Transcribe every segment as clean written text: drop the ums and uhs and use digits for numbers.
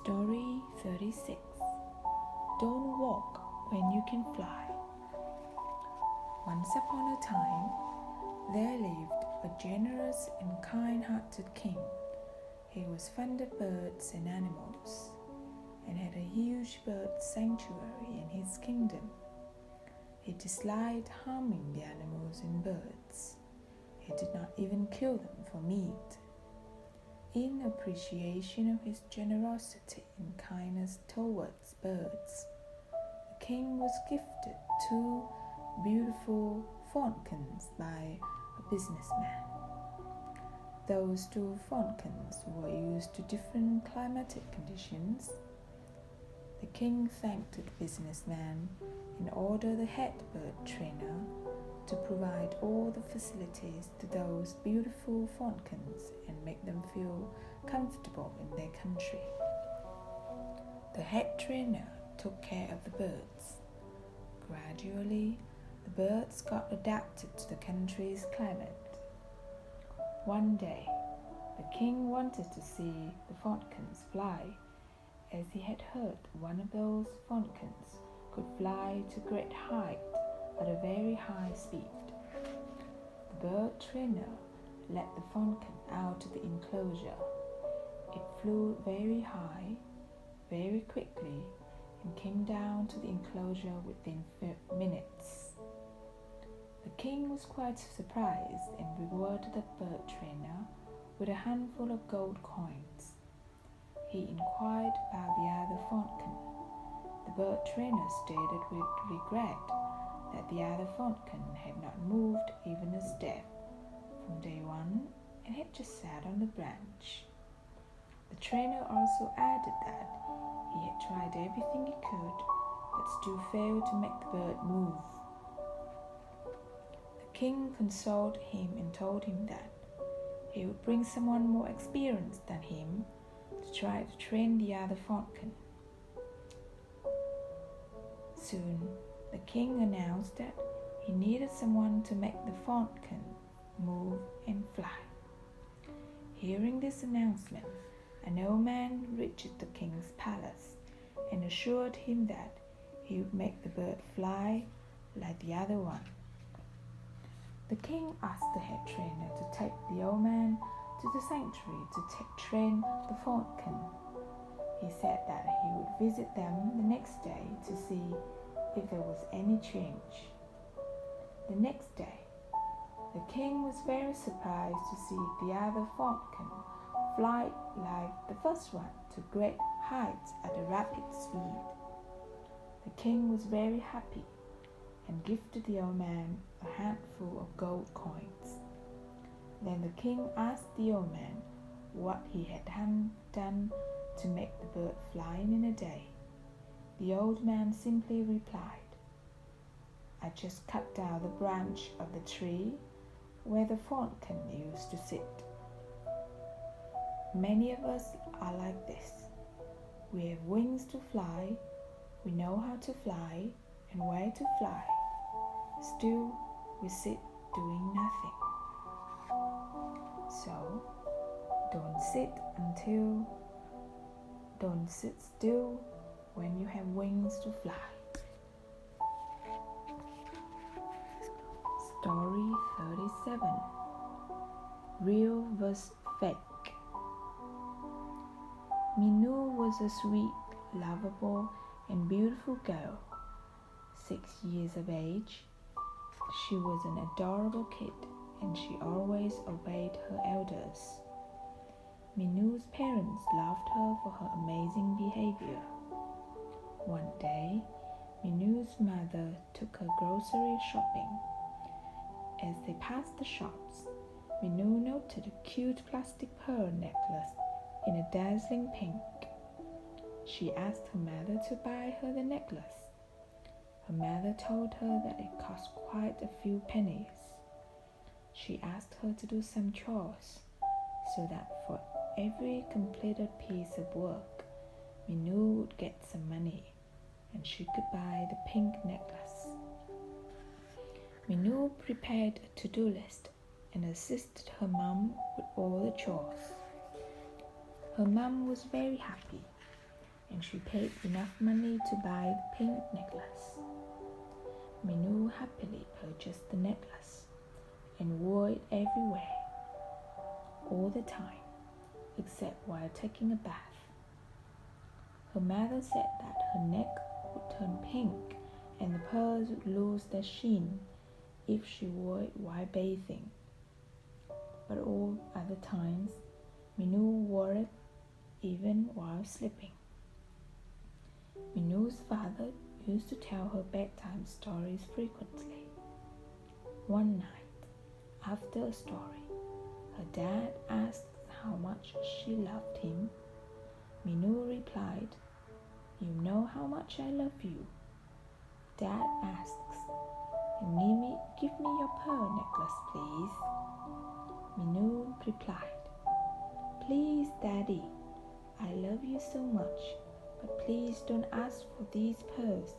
Story 36. Don't walk when you can fly. Once upon a time, there lived a generous and kind-hearted king. He was fond of birds and animals, and had a huge bird sanctuary in his kingdom. He disliked harming the animals and birds. He did not even kill them for meat. In appreciation of his generosity and kindness towards birds, the king was gifted 2 beautiful falcons by a businessman. Those 2 falcons were used to different climatic conditions. The king thanked the businessman and ordered the head bird trainer to provide all the facilities to those beautiful falcons and make them feel comfortable in their country. The head trainer took care of the birds. Gradually, the birds got adapted to the country's climate. One day, the king wanted to see the falcons fly, as he had heard one of those falcons could fly to great height at a very high speed. The bird trainer led the falcon out of the enclosure. It flew very high, very quickly, and came down to the enclosure within minutes. The king was quite surprised and rewarded the bird trainer with a handful of gold coins. He inquired about the other falcon. The bird trainer stated with regret that the other falcon had not moved even a step from day one and had just sat on the branch. The trainer also added that he had tried everything he could but still failed to make the bird move. The king consoled him and told him that he would bring someone more experienced than him to try to train the other falcon. Soon, the king announced that he needed someone to make the falcon move and fly. Hearing this announcement, an old man reached the king's palace and assured him that he would make the bird fly like the other one. The king asked the head trainer to take the old man to the sanctuary to train the falcon. He said that he would visit them the next day to see if there was any change. The next day, the king was very surprised to see the other falcon fly like the first one to great heights at a rapid speed. The king was very happy and gifted the old man a handful of gold coins. Then the king asked the old man what he had done to make the bird fly in a day. The old man simply replied, "I just cut down the branch of the tree where the falcon used to sit." Many of us are like this. We have wings to fly, we know how to fly and where to fly. Still, we sit doing nothing. So, don't sit still when you have wings to fly. Story 37. Real vs. Fake. Minu was a sweet, lovable, and beautiful girl, 6 years of age. She was an adorable kid, and she always obeyed her elders. Minu's parents loved her for her amazing behavior. One day, Minu's mother took her grocery shopping. As they passed the shops, Minu noted a cute plastic pearl necklace in a dazzling pink. She asked her mother to buy her the necklace. Her mother told her that it cost quite a few pennies. She asked her to do some chores, so that for every completed piece of work, Minu would get some money, and she could buy the pink necklace. Minu prepared a to-do list and assisted her mom with all the chores. Her mom was very happy and she paid enough money to buy the pink necklace. Minu happily purchased the necklace and wore it everywhere, all the time, except while taking a bath. Her mother said that her neck would turn pink and the pearls would lose their sheen if she wore it while bathing. But all other times, Minu wore it even while sleeping. Minu's father used to tell her bedtime stories frequently. One night, after a story, her dad asked how much she loved him. Minu replied, "You know how much I love you." Dad asks, Give me your pearl necklace, please." Minu replied, "Please, Daddy, I love you so much, but please don't ask for these pearls.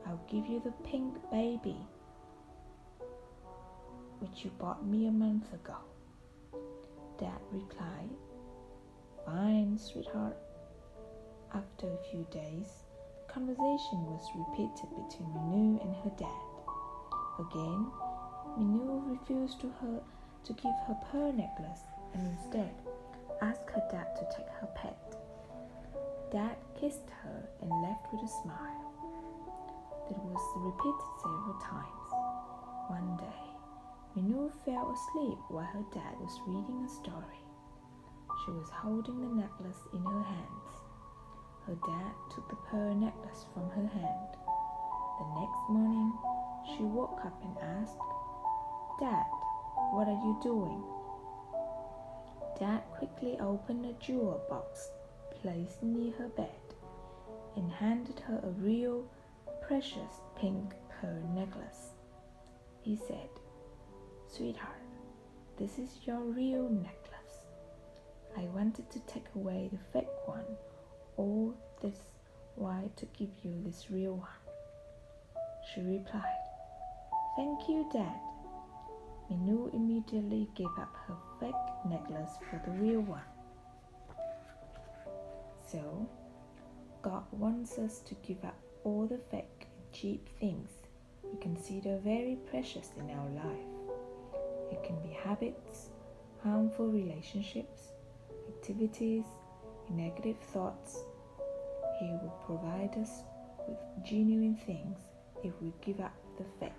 I'll give you the pink baby, which you bought me a month ago." Dad replied, "Fine, sweetheart." After a few days, the conversation was repeated between Minu and her dad. Again, Minu refused to give her pearl necklace and instead asked her dad to take her pet. Dad kissed her and left with a smile. That was repeated several times. One day, Minu fell asleep while her dad was reading a story. She was holding the necklace in her hands. Her dad took the pearl necklace from her hand. The next morning, she woke up and asked, "Dad, what are you doing?" Dad quickly opened a jewel box placed near her bed and handed her a real, precious pink pearl necklace. He said, "Sweetheart, this is your real necklace. I wanted to take away the fake one all this while to give you this real one." She replied, "Thank you, Dad." Minu immediately gave up her fake necklace for the real one. So, God wants us to give up all the fake and cheap things we consider very precious in our life. It can be habits, harmful relationships, activities, and negative thoughts. He will provide us with genuine things if we give up the fake.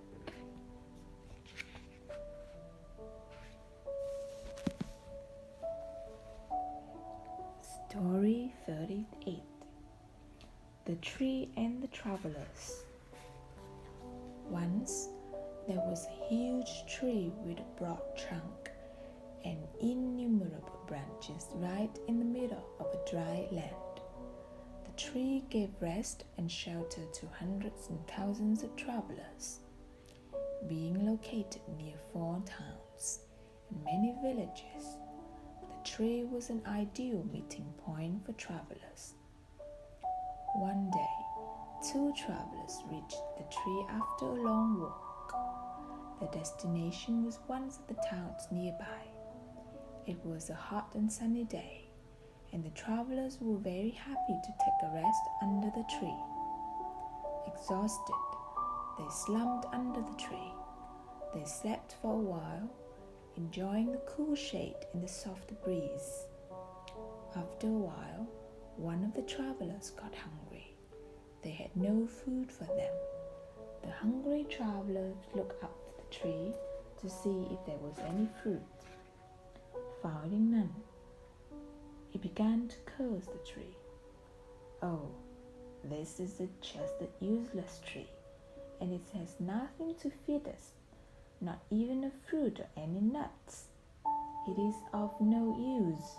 Story 38. The Tree and the Travelers. Once there was a huge tree with a broad trunk and innumerable branches right in the middle of a dry land. The tree gave rest and shelter to hundreds and thousands of travelers. Being located near 4 towns and many villages, the tree was an ideal meeting point for travelers. One day, 2 travelers reached the tree after a long walk. Their destination was one of the towns nearby. It was a hot and sunny day, and the travelers were very happy to take a rest under the tree. Exhausted, they slumped under the tree. They slept for a while, enjoying the cool shade and the soft breeze. After a while, one of the travelers got hungry. They had no food for them. The hungry traveler looked up the tree to see if there was any fruit. Finding none, he began to curse the tree. "Oh, this is just a useless tree, and it has nothing to feed us, not even a fruit or any nuts. It is of no use."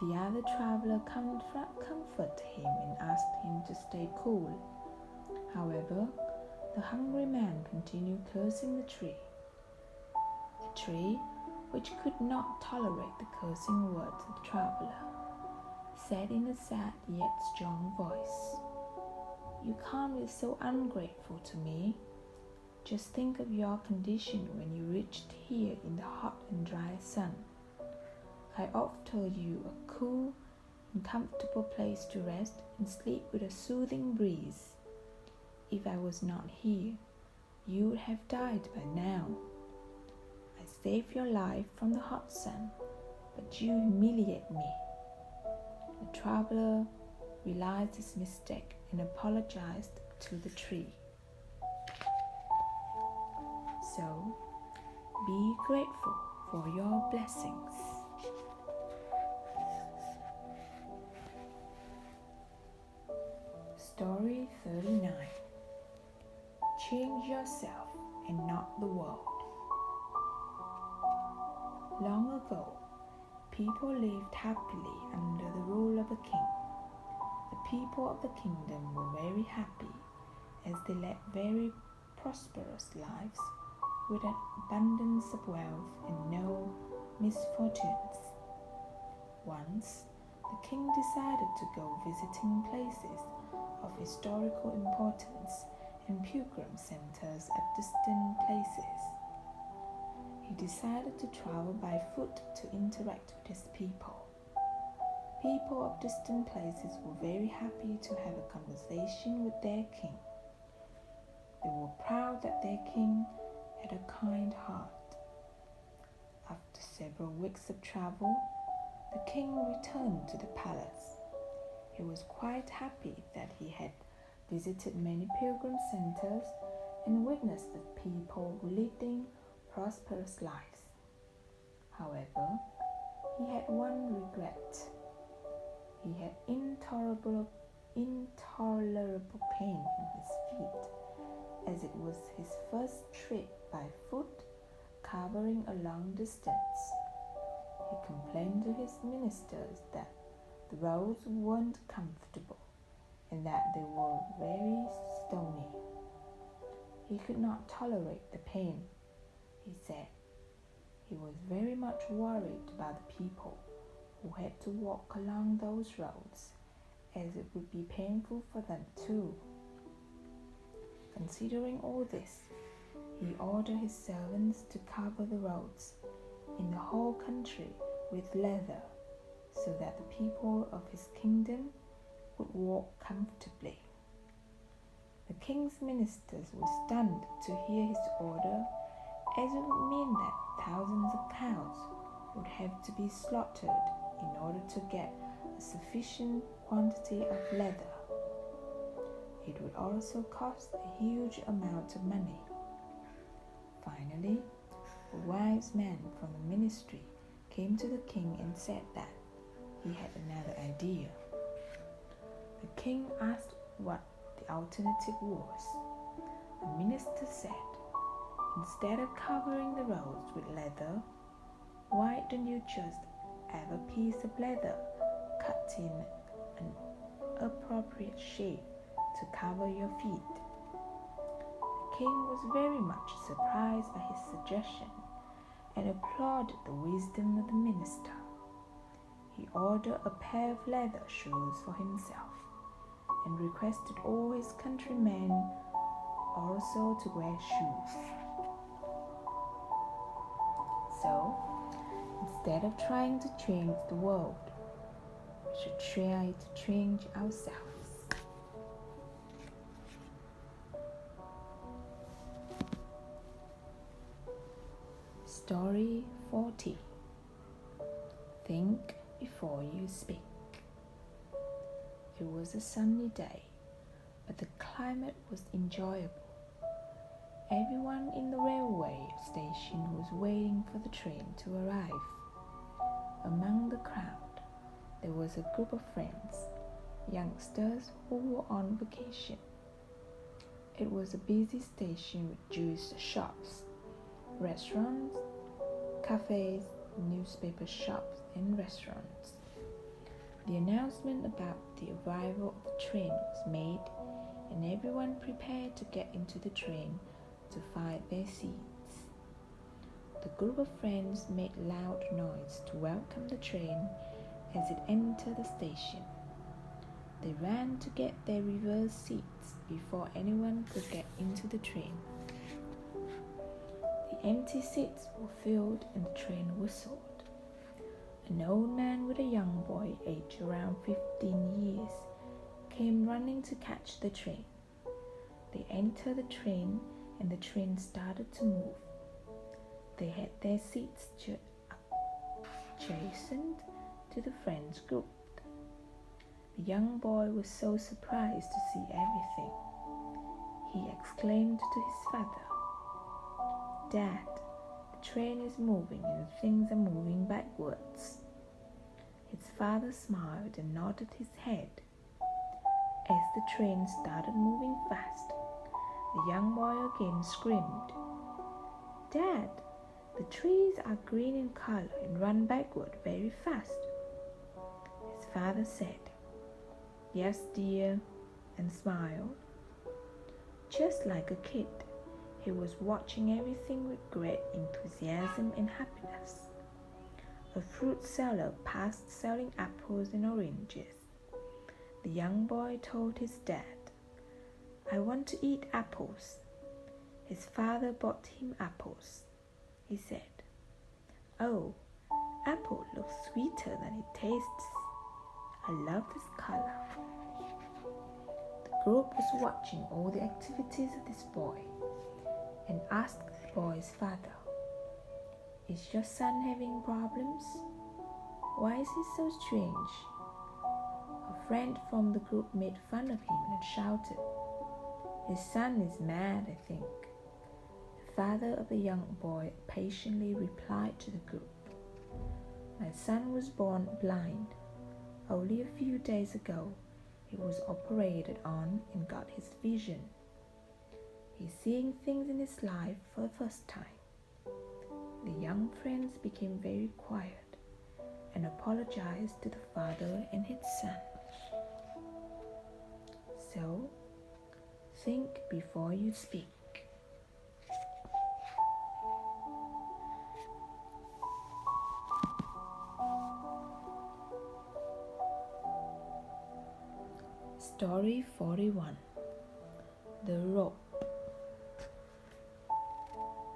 The other traveler comforted him and asked him to stay cool. However, the hungry man continued cursing the tree. The tree, which could not tolerate the cursing words of the traveler, said in a sad yet strong voice, "You can't be so ungrateful to me. Just think of your condition when you reached here in the hot and dry sun. I offered you a cool, and comfortable place to rest and sleep with a soothing breeze. If I was not here, you would have died by now. I saved your life from the hot sun, but you humiliate me." The traveler realized his mistake and apologized to the tree. So, be grateful for your blessings. Story 39. Change yourself and not the world. Long ago, people lived happily under the rule of a king. The people of the kingdom were very happy as they led very prosperous lives with an abundance of wealth and no misfortunes. Once, the king decided to go visiting places of historical importance and pilgrim centers at distant places. He decided to travel by foot to interact with his people. People of distant places were very happy to have a conversation with their king. They were proud that their king had a kind heart. After several weeks of travel, the king returned to the palace. He was quite happy that he had visited many pilgrim centers and witnessed the people leading prosperous lives. However, he had one regret. He had intolerable pain in his feet, as it was his first trip by foot covering a long distance. He complained to his ministers that the roads weren't comfortable and that they were very stony. He could not tolerate the pain, he said. He was very much worried about the people who had to walk along those roads, as it would be painful for them too. Considering all this, he ordered his servants to cover the roads in the whole country with leather, so that the people of his kingdom would walk comfortably. The king's ministers were stunned to hear his order, as it would mean that thousands of cows would have to be slaughtered in order to get a sufficient quantity of leather. It would also cost a huge amount of money. Finally, a wise man from the ministry came to the king and said that he had another idea. The king asked what the alternative was. The minister said, "Instead of covering the roads with leather, why don't you just have a piece of leather cut in an appropriate shape to cover your feet?" The king was very much surprised by his suggestion and applauded the wisdom of the minister. He ordered a pair of leather shoes for himself and requested all his countrymen also to wear shoes. So, instead of trying to change the world, we should try to change ourselves. Story 40. Think before you speak. It was a sunny day, but the climate was enjoyable. Everyone in the railway station was waiting for the train to arrive. Among the crowd, there was a group of friends, youngsters who were on vacation. It was a busy station with juice shops, restaurants, cafes, newspaper shops, and restaurants. The announcement about the arrival of the train was made, and everyone prepared to get into the train to find their seats. The group of friends made loud noise to welcome the train as it entered the station. They ran to get their reserved seats before anyone could get into the train. The empty seats were filled and the train whistled. An old man with a young boy aged around 15 years came running to catch the train. They entered the train and the train started to move. They had their seats adjacent to the friends group. The young boy was so surprised to see everything. He exclaimed to his father, "Dad, the train is moving and things are moving backwards." His father smiled and nodded his head. As the train started moving fast, the young boy again screamed, "Dad, the trees are green in color and run backward very fast." His father said, "Yes, dear," and smiled. Just like a kid, he was watching everything with great enthusiasm and happiness. A fruit seller passed selling apples and oranges. The young boy told his dad, "I want to eat apples." His father bought him apples. He said, "Oh, apple looks sweeter than it tastes. I love this color." The group was watching all the activities of this boy and asked the boy's father, "Is your son having problems? Why is he so strange?" A friend from the group made fun of him and shouted, "His son is mad, I think." The father of the young boy patiently replied to the group, "My son was born blind. Only a few days ago, he was operated on and got his vision. He's seeing things in his life for the first time." The young friends became very quiet and apologized to the father and his son. So, think before you speak. Story 41. The Rope.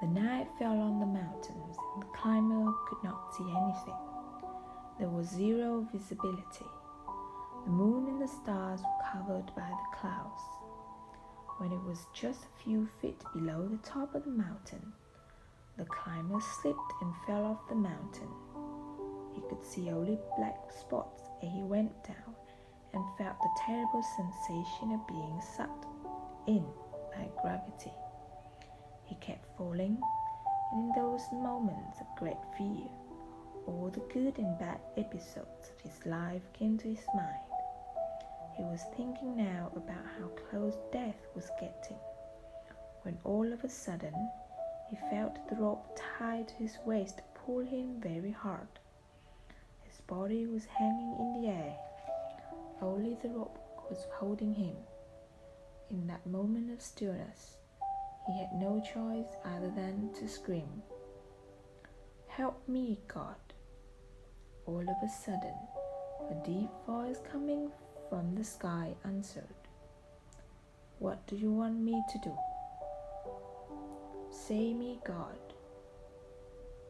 The night fell on the mountains and the climber could not see anything. There was zero visibility. The moon and the stars were covered by the clouds. When it was just a few feet below the top of the mountain, the climber slipped and fell off the mountain. He could see only black spots as he went down and felt the terrible sensation of being sucked in by gravity. He kept falling, and in those moments of great fear, all the good and bad episodes of his life came to his mind. He was thinking now about how close death was getting, when all of a sudden he felt the rope tied to his waist pull him very hard. His body was hanging in the air. Only the rope was holding him. In that moment of stillness, he had no choice other than to scream, "Help me, God!" All of a sudden, a deep voice coming from the sky answered, "What do you want me to do?" "Save me, God."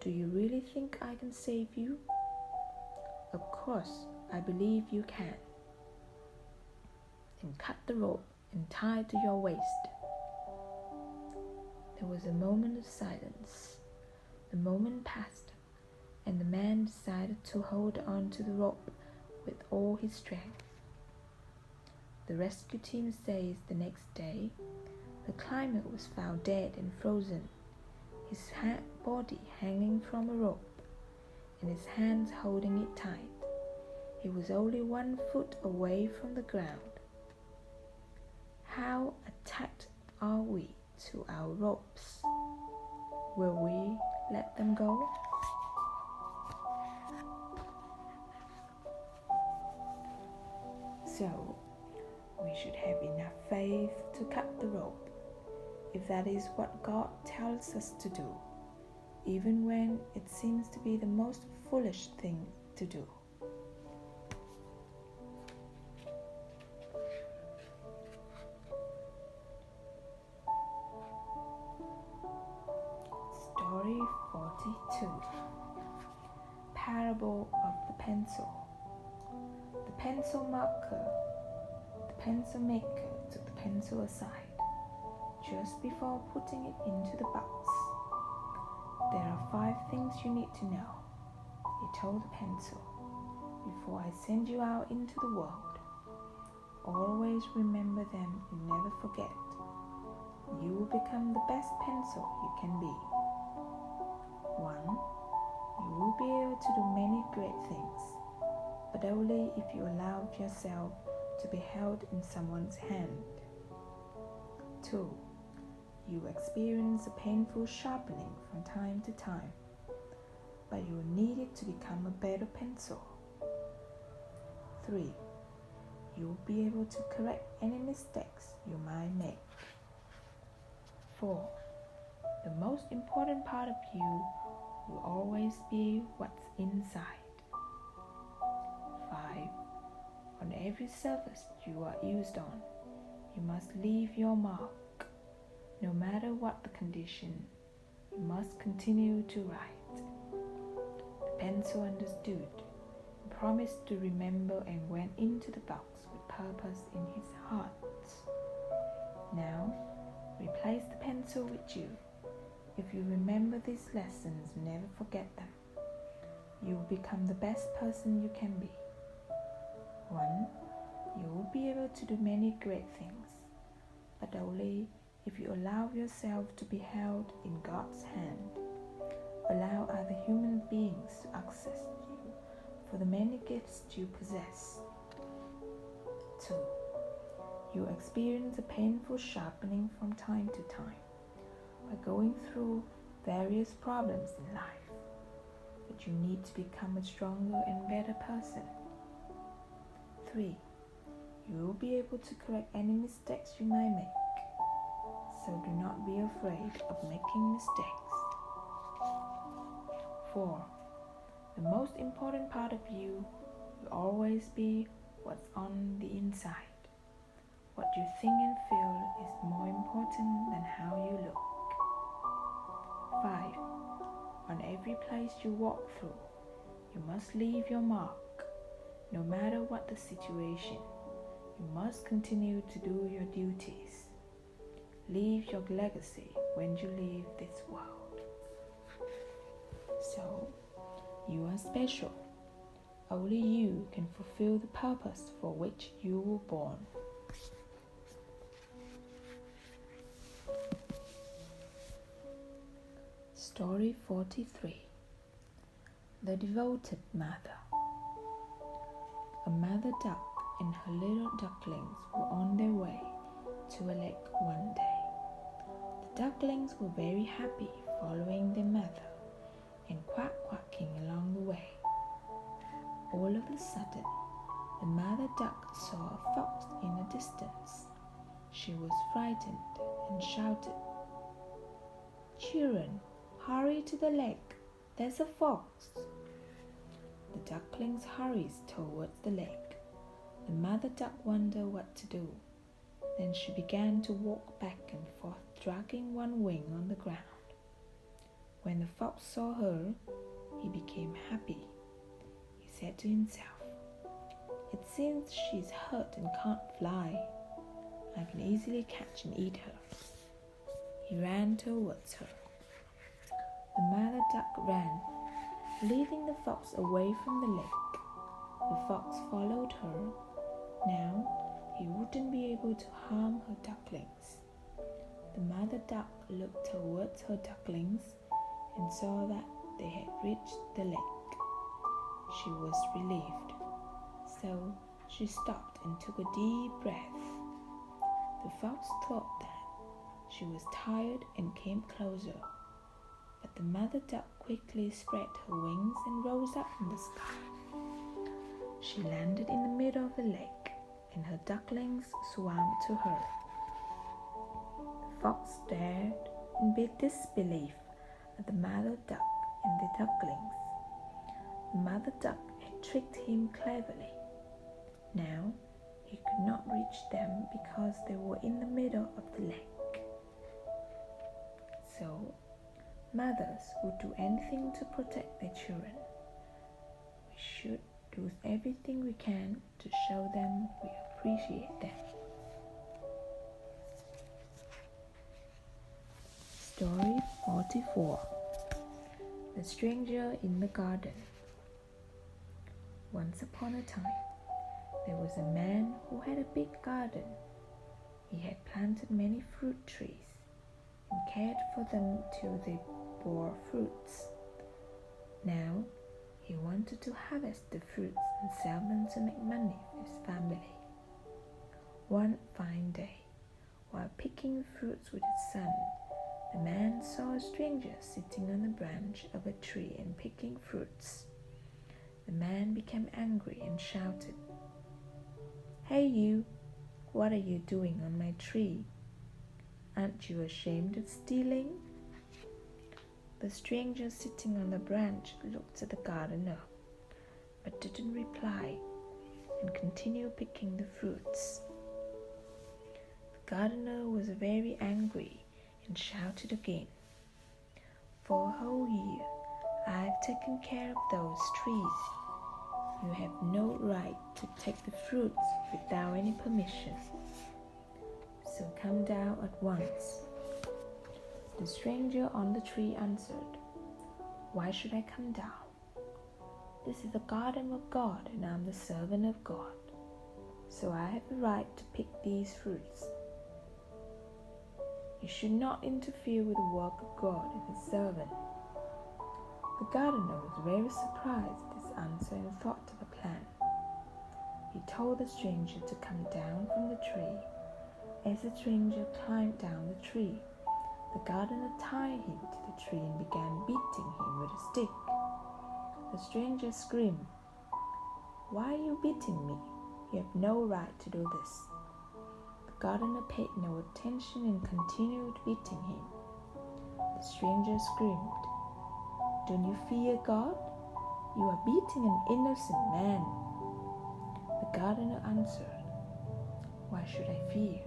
"Do you really think I can save you?" "Of course, I believe you can." "Then cut the rope and tie it to your waist." There was a moment of silence. The moment passed, and the man decided to hold on to the rope with all his strength. The rescue team says the next day, the climber was found dead and frozen, his body hanging from a rope, and his hands holding it tight. He was only 1 foot away from the ground. How attached are we to our ropes? Will we let them go? So, we should have enough faith to cut the rope, if that is what God tells us to do, even when it seems to be the most foolish thing to do. Story 42. parable of the pencil. The pencil maker took the pencil aside just before putting it into the box. There are 5 things you need to know, he told the pencil, before I send you out into the world. Always remember them and never forget. You will become the best pencil you can be. 1. You will be able to do many great things, but only if you allow yourself to be held in someone's hand. 2. You experience a painful sharpening from time to time, but you will need it to become a better pencil. 3. You will be able to correct any mistakes you might make. 4. The most important part of you will always be what's inside. 5. On every surface you are used on, you must leave your mark. No matter what the condition, you must continue to write. The pencil understood, promised to remember, and went into the box with purpose in his heart. Now, replace the pencil with you. If you remember these lessons, never forget them. You will become the best person you can be. 1. You will be able to do many great things, but only if you allow yourself to be held in God's hand. Allow other human beings to access you for the many gifts you possess. 2. You experience a painful sharpening from time to time by going through various problems in life, but you need to become a stronger and better person. 3. You will be able to correct any mistakes you might make, so do not be afraid of making mistakes. 4. The most important part of you will always be what's on the inside. What you think and feel is more important than how you look. 5. On every place you walk through, you must leave your mark. No matter what the situation, you must continue to do your duties. Leave your legacy when you leave this world. So, you are special. Only you can fulfill the purpose for which you were born. Story 43. The Devoted Mother. A mother duck and her little ducklings were on their way to a lake one day. The ducklings were very happy following their mother and quacking along the way. All of a sudden, the mother duck saw a fox in the distance. She was frightened and shouted, "Children, hurry to the lake, there's a fox." The ducklings hurried towards the lake. The mother duck wondered what to do. Then she began to walk back and forth, dragging one wing on the ground. When the fox saw her, he became happy. He said to himself, "It seems she's hurt and can't fly. I can easily catch and eat her." He ran towards her. The mother duck ran, leading the fox away from the lake. The fox followed her. Now he wouldn't be able to harm her ducklings. The mother duck looked towards her ducklings and saw that they had reached the lake. She was relieved, so she stopped and took a deep breath. The fox thought that she was tired and came closer, but the mother duck quickly spread her wings and rose up in the sky. She landed in the middle of the lake, and her ducklings swam to her. The fox stared in big disbelief at the mother duck and the ducklings. The mother duck had tricked him cleverly. Now he could not reach them because they were in the middle of the lake. So, mothers would do anything to protect their children. should do everything we can to show them we appreciate them. Story 44. The Stranger in the Garden. Once upon a time, there was a man who had a big garden. He had planted many fruit trees and cared for them till they bore fruits. Now, he wanted to harvest the fruits and sell them to make money for his family. One fine day, while picking fruits with his son, the man saw a stranger sitting on the branch of a tree and picking fruits. The man became angry and shouted, "Hey you, what are you doing on my tree? Aren't you ashamed of stealing?" The stranger sitting on the branch looked at the gardener, but didn't reply and continued picking the fruits. The gardener was very angry and shouted again, "For a whole year I have taken care of those trees. You have no right to take the fruits without any permission. So come down at once." The stranger on the tree answered, "Why should I come down? This is the garden of God and I'm the servant of God, so I have the right to pick these fruits. You should not interfere with the work of God and His servant." The gardener was very surprised at this answer and thought of a plan. He told the stranger to come down from the tree. As the stranger climbed down the tree, the gardener tied him to the tree and began beating him with a stick. The stranger screamed, "Why are you beating me? You have no right to do this." The gardener paid no attention and continued beating him. The stranger screamed, "Don't you fear God? You are beating an innocent man." The gardener answered, "Why should I fear?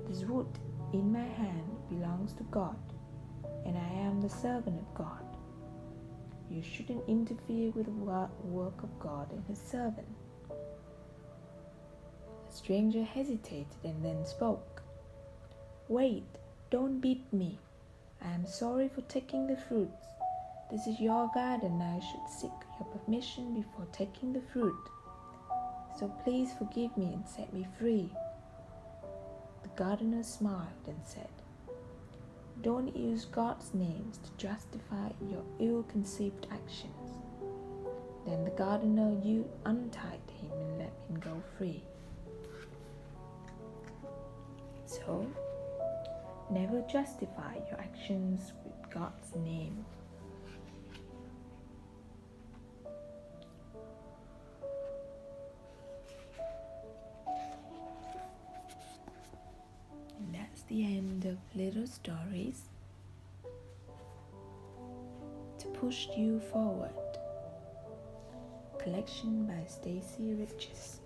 This wood in my hand belongs to God, and I am the servant of God. You shouldn't interfere with the work of God and His servant." The stranger hesitated and then spoke, "Wait, don't beat me. I am sorry for taking the fruits. This is your garden. I should seek your permission before taking the fruit. So please forgive me and set me free." The gardener smiled and said, "Don't use God's names to justify your ill-conceived actions." Then the gardener untied him and let him go free. So, never justify your actions with God's name. And that's the end of Little Stories to Push You Forward. Collection by Stacey Riches.